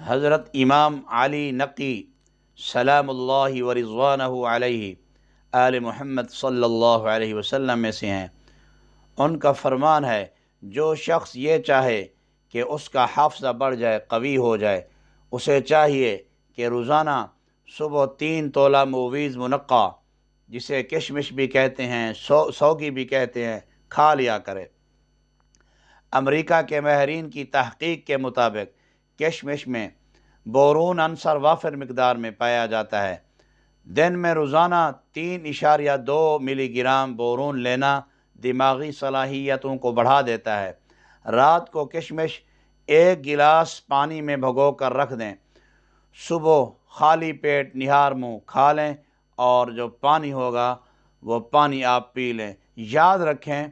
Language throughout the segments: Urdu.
حضرت امام علی نقی سلام اللہ و رضوانہ علیہ آل محمد صلی اللہ علیہ وسلم میں سے ہیں۔ ان کا فرمان ہے، جو شخص یہ چاہے کہ اس کا حافظہ بڑھ جائے، قوی ہو جائے، اسے چاہیے کہ روزانہ صبح 3 تولہ مویز منقع، جسے کشمش بھی کہتے ہیں، سوگی بھی کہتے ہیں، کھا لیا کرے۔ امریکہ کے ماہرین کی تحقیق کے مطابق کشمش میں بورون عنصر وافر مقدار میں پایا جاتا ہے۔ دن میں روزانہ 3.2 ملی گرام بورون لینا دماغی صلاحیتوں کو بڑھا دیتا ہے۔ رات کو کشمش 1 گلاس پانی میں بھگو کر رکھ دیں، صبح خالی پیٹ نہار منہ کھا لیں، اور جو پانی ہوگا وہ پانی آپ پی لیں۔ یاد رکھیں،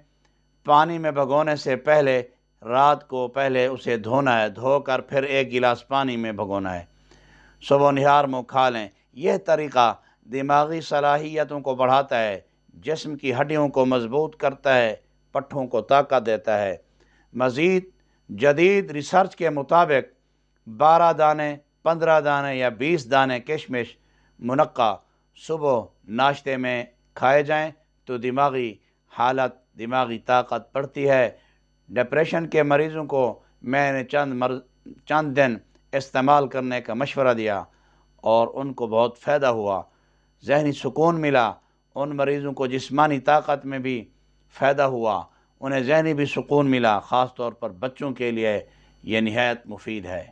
پانی میں بھگونے سے پہلے رات کو پہلے اسے دھونا ہے، دھو کر پھر 1 گلاس پانی میں بھگونا ہے، صبح نہار منہ کھا لیں۔ یہ طریقہ دماغی صلاحیتوں کو بڑھاتا ہے، جسم کی ہڈیوں کو مضبوط کرتا ہے، پٹھوں کو طاقت دیتا ہے۔ مزید جدید ریسرچ کے مطابق 12 دانے، 15 دانے یا 20 دانے کشمش منقع صبح ناشتے میں کھائے جائیں تو دماغی حالت، دماغی طاقت بڑھتی ہے۔ ڈپریشن کے مریضوں کو میں نے چند دن استعمال کرنے کا مشورہ دیا اور ان کو بہت فائدہ ہوا، ذہنی سکون ملا۔ ان مریضوں کو جسمانی طاقت میں بھی فائدہ ہوا، انہیں ذہنی بھی سکون ملا۔ خاص طور پر بچوں کے لیے یہ نہایت مفید ہے۔